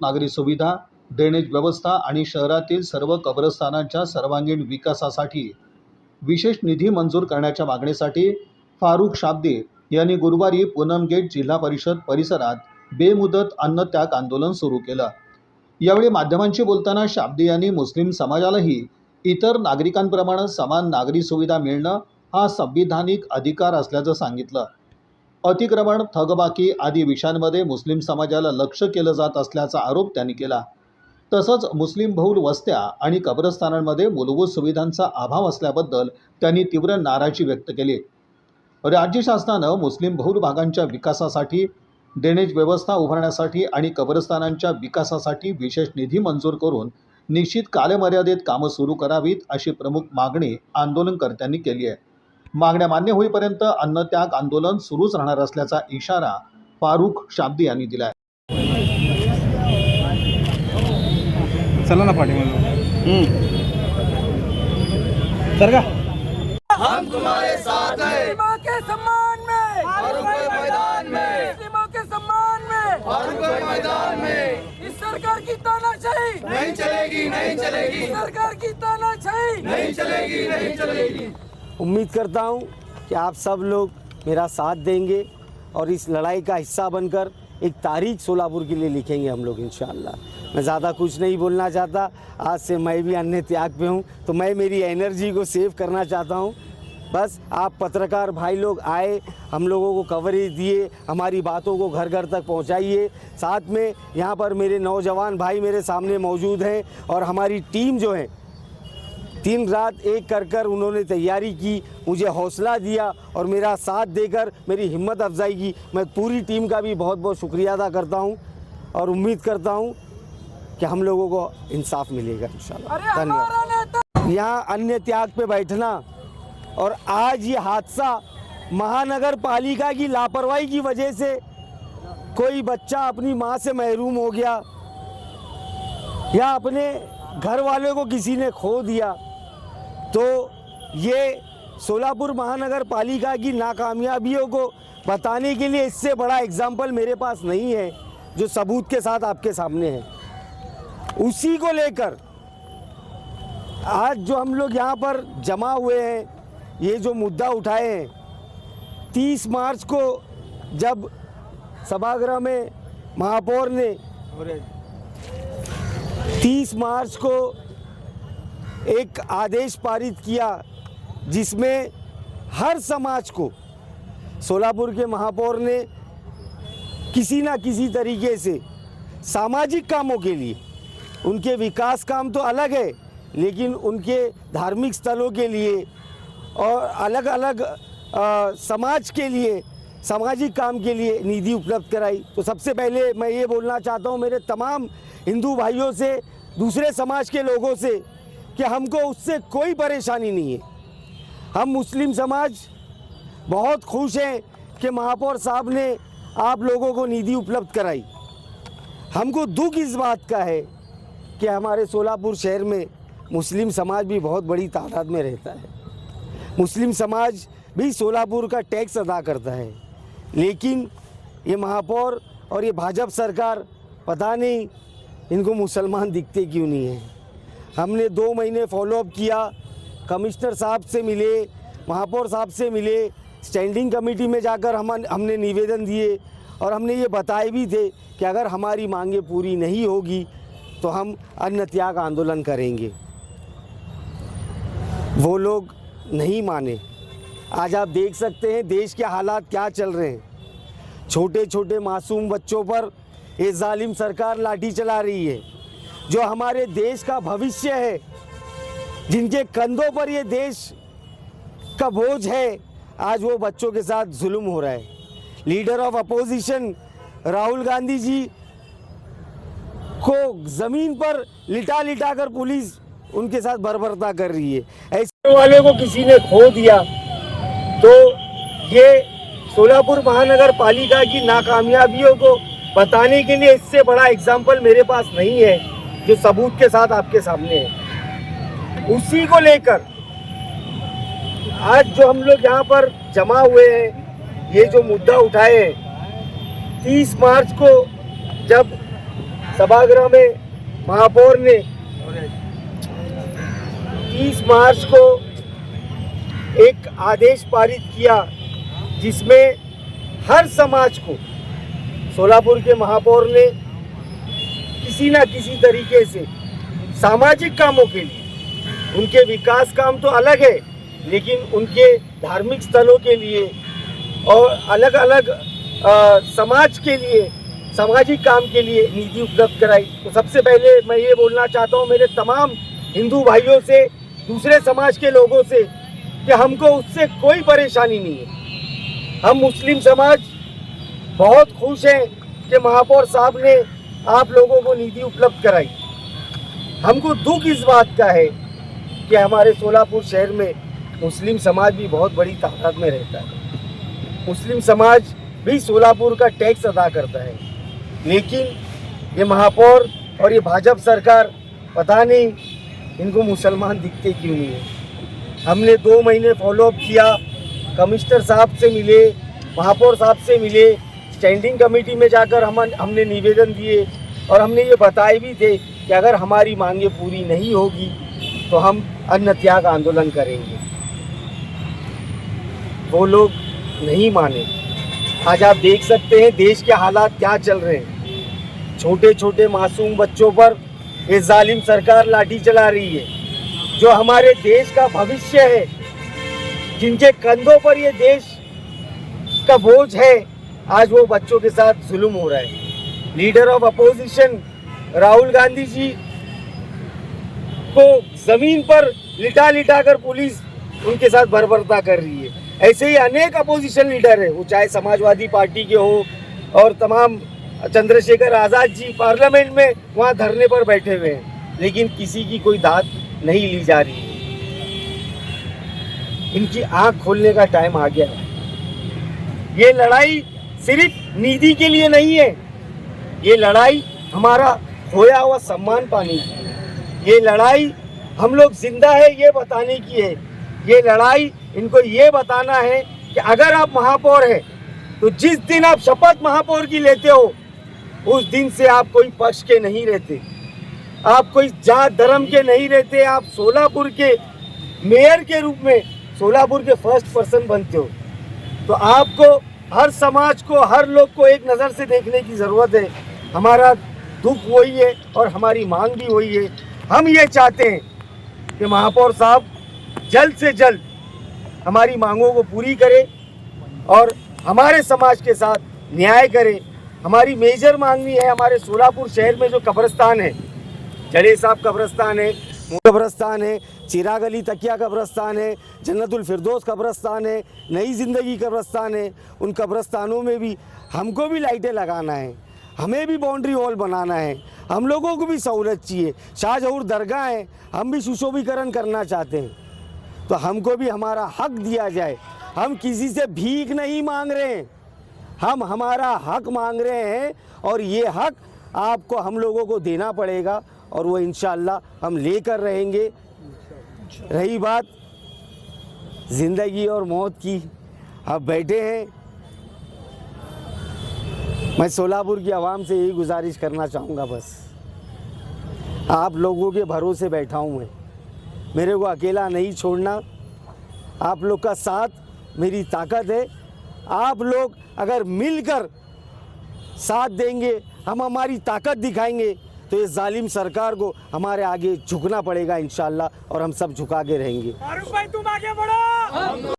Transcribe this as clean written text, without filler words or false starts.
नागरी सुविधा, ड्रेनेज व्यवस्था आणि शहरातील सर्व कब्रस्थानांच्या सर्वांगीण विकासासाठी विशेष निधी मंजूर करण्याच्या मागणीसाठी फारुख शाब्दी यांनी गुरुवारी पूनम गेट जिल्हा परिषद परिसरात बेमुदत अन्नत्याग आंदोलन सुरू केलं। यावेळी माध्यमांशी बोलताना शाब्दी यांनी मुस्लिम समाजालाही इतर नागरिकांप्रमाणे समान नागरी सुविधा मिळणं हा संविधानिक अधिकार असल्याचं सांगितलं। अतिक्रमण, थकबाकी आदी विषयांमध्ये मुस्लिम समाजाला लक्ष्य केलं जात असल्याचा आरोप त्यांनी केला। तसंच मुस्लिम बहुल वस्त्या आणि कब्रस्थानांमध्ये मूलभूत सुविधांचा अभाव असल्याबद्दल त्यांनी तीव्र नाराजी व्यक्त केली। राज्य शासनानं मुस्लिम बहुल भागांच्या विकासासाठी, ड्रेनेज व्यवस्था उभारण्यासाठी आणि कब्रस्थानांच्या विकासासाठी विशेष निधी मंजूर करून निश्चित कालमर्यादेत कामं सुरू करावीत अशी प्रमुख मागणी आंदोलनकर्त्यांनी केली आहे। मागण्या मान्य होईपर्यंत अन्नत्याग आंदोलन सुरूच राहणार असल्याचा इशारा फारुख शाब्दी यांनी दिला आहे। चला ना पाठी सर का हम तुम्हारे साथ हैं। मुस्लिमों के सम्मान में, फारूक मैदान में, मुस्लिमों के सम्मान में, फारूक मैदान में। इस सरकार की तानाशाही नहीं चलेगी, नहीं चलेगी। इस सरकार की तानाशाही नहीं चलेगी, नहीं चलेगी। उम्मीद करता हूं कि आप सब लोग मेरा साथ देंगे और इस लड़ाई का हिस्सा बनकर एक तारीख सोलापुर के लिए लिखेंगे हम लोग इंशाअल्लाह। मैं ज़्यादा कुछ नहीं बोलना चाहता। आज से मैं भी अन्य त्याग पे हूँ, तो मैं मेरी एनर्जी को सेव करना चाहता हूँ। बस आप पत्रकार भाई लोग आए, हम लोगों को कवरेज दिए, हमारी बातों को घर घर तक पहुँचाइए। साथ में यहाँ पर मेरे नौजवान भाई मेरे सामने मौजूद हैं और हमारी टीम जो है दिन रात एक कर उन्होंने तैयारी की, मुझे हौसला दिया और मेरा साथ देकर मेरी हिम्मत अफजाई की। मैं पूरी टीम का भी बहुत बहुत शुक्रिया अदा करता हूं और उम्मीद करता हूं कि हम लोगों को इंसाफ मिलेगा इंशाल्लाह। धन्यवाद। यहाँ अन्य त्याग पे बैठना और आज ये हादसा महानगर पालिका की लापरवाही की वजह से कोई बच्चा अपनी माँ से महरूम हो गया या अपने घर वालों को किसी ने खो दिया, तो ये सोलापुर महानगर पालिका की नाकामयाबियों को बताने के लिए इससे बड़ा एग्जाम्पल मेरे पास नहीं है जो सबूत के साथ आपके सामने है। उसी को लेकर आज जो हम लोग यहाँ पर जमा हुए हैं, ये जो मुद्दा उठाए हैं, 30 मार्च को जब सभागृह में महापौर ने 30 मार्च को एक आदेश पारित किया जिसमें हर समाज को सोलापुर के महापौर ने किसी ना किसी तरीके से सामाजिक कामों के लिए, उनके विकास काम तो अलग है लेकिन उनके धार्मिक स्थलों के लिए और अलग अलग समाज के लिए, सामाजिक काम के लिए निधि उपलब्ध कराई। तो सबसे पहले मैं ये बोलना चाहता हूँ मेरे तमाम हिंदू भाइयों से, दूसरे समाज के लोगों से कि हमको उससे कोई परेशानी नहीं है। हम मुस्लिम समाज बहुत खुश हैं कि महापौर साहब ने आप लोगों को निधि उपलब्ध कराई। हमको दुख इस बात का है कि हमारे सोलापुर शहर में मुस्लिम समाज भी बहुत बड़ी तादाद में रहता है। मुस्लिम समाज भी सोलापुर का टैक्स अदा करता है, लेकिन ये महापौर और ये भाजपा सरकार पता नहीं इनको मुसलमान दिखते क्यों नहीं है। हमने 2 महीने फॉलोअप किया, कमिश्नर साहब से मिले, महापौर साहब से मिले, स्टैंडिंग कमेटी में जाकर हमने निवेदन दिए और हमने ये बताए भी थे कि अगर हमारी मांगें पूरी नहीं होगी तो हम अन्न त्याग आंदोलन करेंगे। वो लोग नहीं माने। आज आप देख सकते हैं देश के हालात क्या चल रहे हैं। छोटे छोटे मासूम बच्चों पर ये जालिम सरकार लाठी चला रही है। जो हमारे देश का भविष्य है, जिनके कंधों पर ये देश का बोझ है, आज वो बच्चों के साथ जुल्म हो रहा है। Leader of opposition Rahul Gandhi ji को ज़मीन पर लिटा लिटा कर पुलिस उनके साथ बर्बरता कर रही है। ऐसे वाले को किसी ने खो दिया, तो ये सोलापुर महानगर पालिका की नाकामयाबियों को बताने के लिए इससे बड़ा एग्जाम्पल मेरे पास नहीं है जो सबूत के साथ आपके सामने है। उसी को लेकर आज जो हम लोग यहाँ पर जमा हुए हैं, ये जो मुद्दा उठाए हैं, 30 मार्च को जब सभागृह में महापौर ने 30 मार्च को एक आदेश पारित किया जिसमें हर समाज को सोलापुर के महापौर ने किसी न किसी तरीके से सामाजिक कामों के लिए, उनके विकास काम तो अलग है, लेकिन उनके धार्मिक स्थलों के लिए और अलग अलग समाज के लिए, सामाजिक काम के लिए निधि उपलब्ध कराई। तो सबसे पहले मैं ये बोलना चाहता हूँ मेरे तमाम हिंदू भाइयों से, दूसरे समाज के लोगों से, कि हमको उससे कोई परेशानी नहीं है। हम मुस्लिम समाज बहुत खुश हैं कि महापौर साहब ने आप लोगों को निधि उपलब्ध कराई। हमको दुख इस बात का है कि हमारे सोलापुर शहर में मुस्लिम समाज भी बहुत बड़ी तादाद में रहता है। मुस्लिम समाज भी सोलापुर का टैक्स अदा करता है, लेकिन ये महापौर और ये भाजपा सरकार पता नहीं इनको मुसलमान दिखते क्यों नहीं है। हमने 2 महीने फॉलोअप किया, कमिश्नर साहब से मिले, महापौर साहब से मिले, स्टैंडिंग कमेटी में जाकर हमने निवेदन दिए और हमने ये बताए भी थे कि अगर हमारी मांगे पूरी नहीं होगी तो हम अन्न त्याग आंदोलन करेंगे। वो लोग नहीं माने। आज आप देख सकते हैं देश के हालात क्या चल रहे हैं। छोटे छोटे मासूम बच्चों पर ये जालिम सरकार लाठी चला रही है। जो हमारे देश का भविष्य है, जिनके कंधों पर ये देश का बोझ है, आज वो बच्चों के साथ जुल्म हो रहा है। Leader of opposition Rahul Gandhi ji को जमीन पर लिटा लिटा कर पुलिस उनके साथ बर्बरता कर रही है। ऐसे ही अनेक अपोजिशन लीडर है, वो चाहे समाजवादी पार्टी के हो और तमाम चंद्रशेखर आज़ाद जी पार्लियामेंट में वहाँ धरने पर बैठे हुए हैं, लेकिन किसी की कोई दाद नहीं ली जा रही है। इनकी आंख खोलने का टाइम आ गया है। ये लड़ाई सिर्फ निधि के लिए नहीं है, ये लड़ाई हमारा खोया हुआ सम्मान पाने की है। ये लड़ाई हम लोग जिंदा है ये बताने की है। ये लड़ाई इनको ये बताना है कि अगर आप महापौर हैं तो जिस दिन आप शपथ महापौर की लेते हो उस दिन से आप कोई पक्ष के नहीं रहते, आप कोई जात धर्म के नहीं रहते। आप सोलापुर के मेयर के रूप में सोलापुर के फर्स्ट पर्सन बनते हो। तो आपको हर समाज को, हर लोग को एक नज़र से देखने की ज़रूरत है। हमारा दुख वही है और हमारी मांग भी वही है। हम ये चाहते हैं कि महापौर साहब जल्द से जल्द हमारी मांगों को पूरी करें और हमारे समाज के साथ न्याय करें। हमारी मेजर मांगनी है, हमारे सोलापुर शहर में जो कब्रिस्तान है, जड़े साहब कब्रिस्तान है, चिराग अली तकिया कब्रिस्तान है, जन्नतुल फिरदौस कब्रिस्तान है, नई ज़िंदगी कब्रिस्तान है, उन कब्रिस्तानों में भी हमको भी लाइटें लगाना है, हमें भी बाउंड्री वॉल बनाना है, हम लोगों को भी सहूलत चाहिए। शाहजहूर दरगाह है, हम भी सुशोभीकरण करना चाहते हैं, तो हमको भी हमारा हक दिया जाए। हम किसी से भीख नहीं मांग रहे हैं, हम हमारा हक मांग रहे हैं और ये हक आपको हम लोगों को देना पड़ेगा और वो इंशाअल्लाह हम लेकर रहेंगे। रही बात ज़िंदगी और मौत की, अब बैठे हैं। मैं सोलापुर की आवाम से यही गुजारिश करना चाहूँगा, बस आप लोगों के भरोसे बैठा हूँ मैं, मेरे को अकेला नहीं छोड़ना। आप लोग का साथ मेरी ताकत है। आप लोग अगर मिलकर साथ देंगे, हम हमारी ताकत दिखाएंगे, तो ये जालिम सरकार को हमारे आगे झुकना पड़ेगा इंशाअल्लाह, और हम सब झुका के रहेंगे। फारूक भाई तुम आगे बढ़ो।